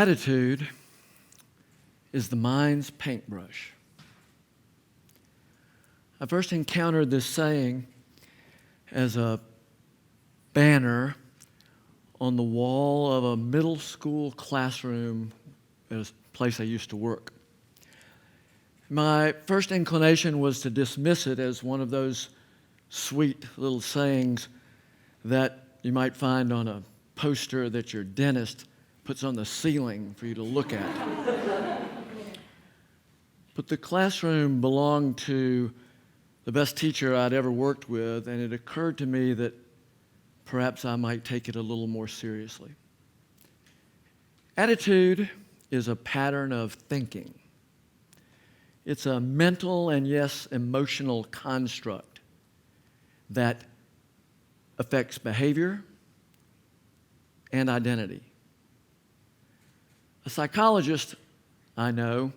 Attitude is the mind's paintbrush. I first encountered this saying as a banner on the wall of a middle school classroom at a place I used to work. My first inclination was to dismiss it as one of those sweet little sayings that you might find on a poster that your dentist puts on the ceiling for you to look at. But the classroom belonged to the best teacher I'd ever worked with, and it occurred to me that perhaps I might take it a little more seriously. Attitude is a pattern of thinking. It's a mental and, yes, emotional construct that affects behavior and identity. A psychologist I know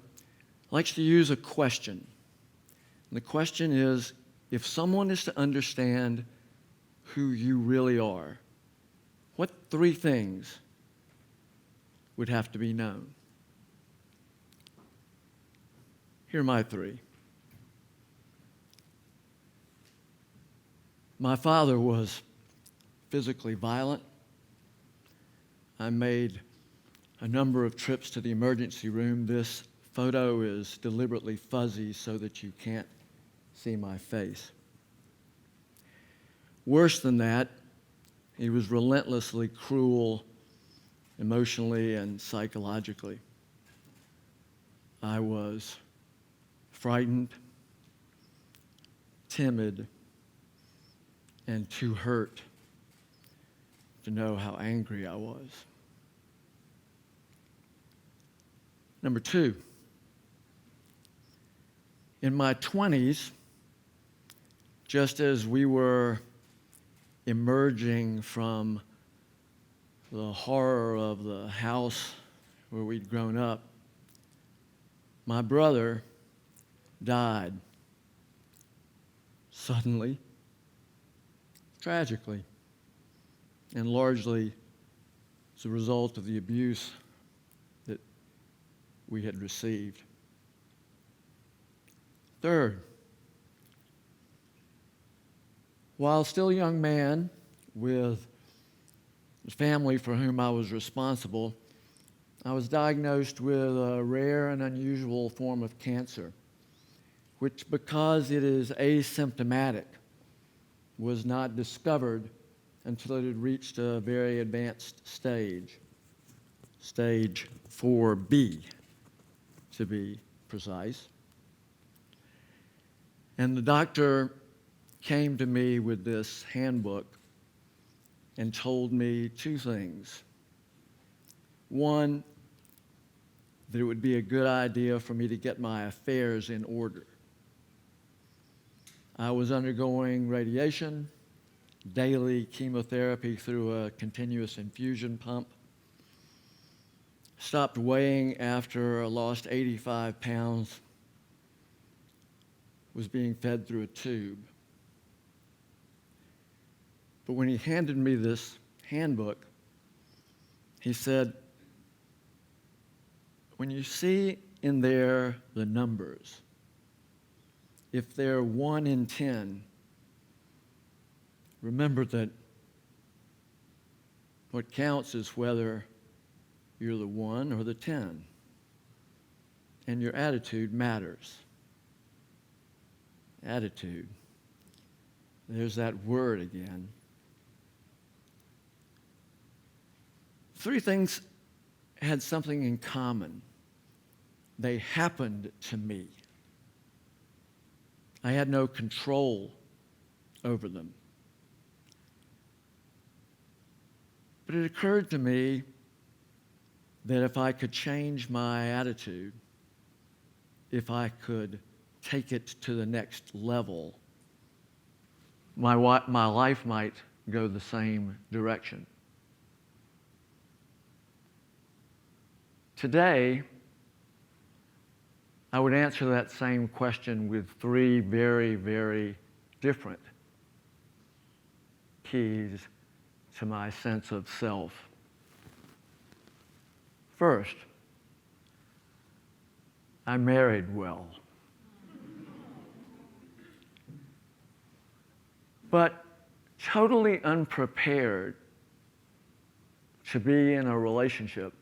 likes to use a question. And the question is, if someone is to understand who you really are, what three things would have to be known? Here are my three. My father was physically violent. I made a number of trips to the emergency room. This photo is deliberately fuzzy so that you can't see my face. Worse than that, he was relentlessly cruel emotionally and psychologically. I was frightened, timid, and too hurt to know how angry I was. Number two, in my 20s, just as we were emerging from the horror of the house where we'd grown up, my brother died suddenly, tragically, and largely as a result of the abuse that we had received. Third, while still a young man with a family for whom I was responsible, I was diagnosed with a rare and unusual form of cancer, which, because it is asymptomatic, was not discovered until it had reached a very advanced stage, stage 4B, to be precise. And the doctor came to me with this handbook and told me two things. One, that it would be a good idea for me to get my affairs in order. I was undergoing radiation, daily chemotherapy through a continuous infusion pump, stopped weighing after I lost 85 pounds, was being fed through a tube. But when he handed me this handbook, he said, when you see in there the numbers, if they're 1 in 10, remember that what counts is whether you're the 1 or the 10. And your attitude matters. Attitude. There's that word again. Three things had something in common. They happened to me. I had no control over them. But it occurred to me that if I could change my attitude, if I could take it to the next level, my life might go the same direction. Today, I would answer that same question with three very, very different keys to my sense of self. First, I married well. But totally unprepared to be in a relationship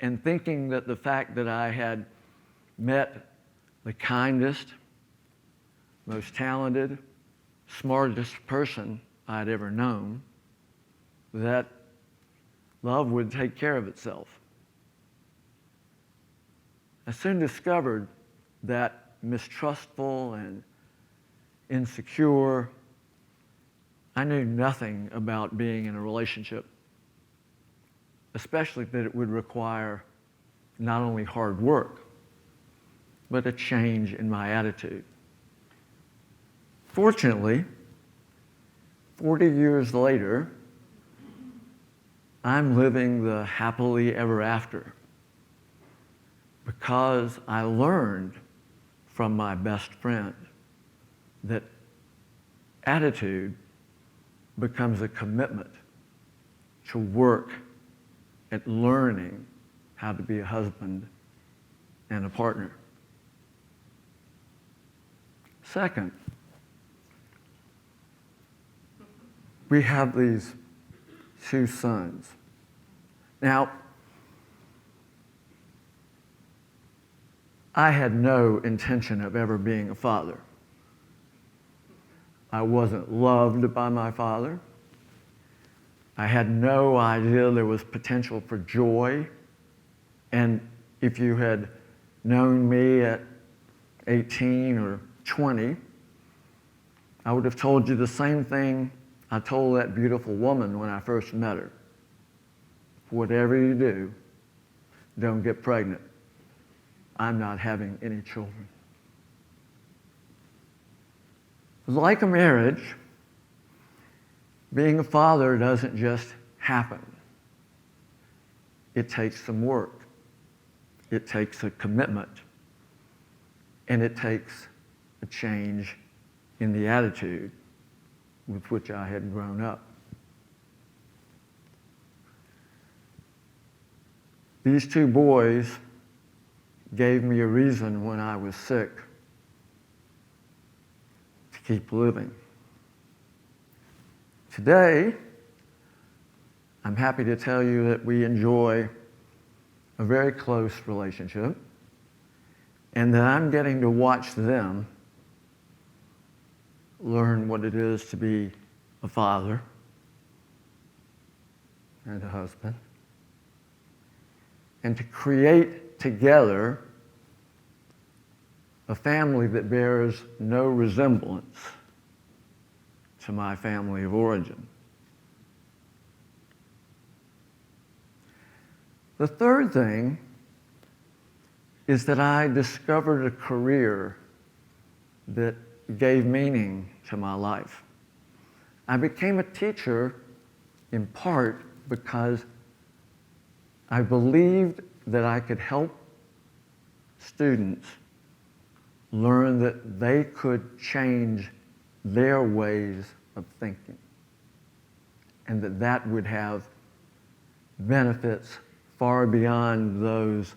and thinking that the fact that I had met the kindest, most talented, smartest person I'd ever known, that love would take care of itself. I soon discovered that mistrustful and insecure, I knew nothing about being in a relationship, especially that it would require not only hard work, but a change in my attitude. Fortunately, 40 years later, I'm living the happily ever after because I learned from my best friend that attitude becomes a commitment to work at learning how to be a husband and a partner. Second, we have these 2 sons. Now, I had no intention of ever being a father. I wasn't loved by my father. I had no idea there was potential for joy. And if you had known me at 18 or 20, I would have told you the same thing I told that beautiful woman when I first met her. Whatever you do, don't get pregnant. I'm not having any children. Like a marriage, being a father doesn't just happen. It takes some work. It takes a commitment. And it takes a change in the attitude with which I had grown up. These 2 boys gave me a reason when I was sick to keep living. Today, I'm happy to tell you that we enjoy a very close relationship and that I'm getting to watch them learn what it is to be a father and a husband and to create together a family that bears no resemblance to my family of origin. The third thing is that I discovered a career that gave meaning to my life. I became a teacher in part because I believed that I could help students learn that they could change their ways of thinking and that that would have benefits far beyond those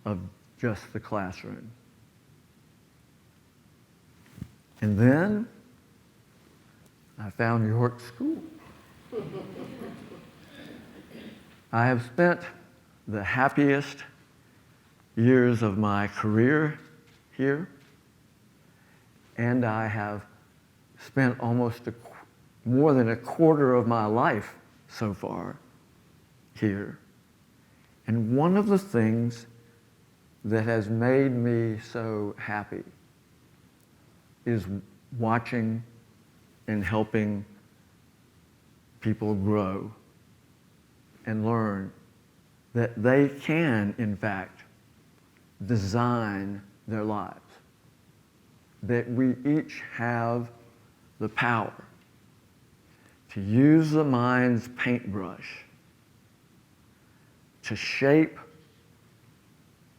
of just the classroom. And then I found York School. I have spent the happiest years of my career here, and I have spent almost more than a quarter of my life so far here. And one of the things that has made me so happy is watching and helping people grow and learn that they can, in fact, design their lives. That we each have the power to use the mind's paintbrush to shape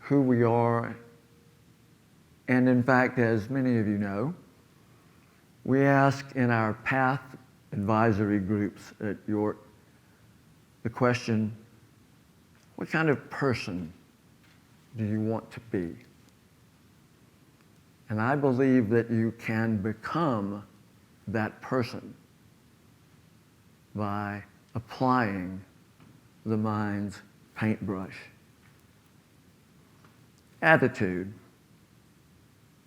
who we are. And in fact, as many of you know, we ask in our Path advisory groups at York the question, What kind of person do you want to be? And I believe that you can become that person by applying the mind's paintbrush. Attitude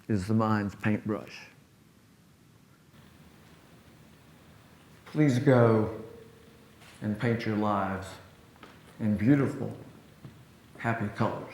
is the mind's paintbrush. Please go and paint your lives in beautiful, happy colors.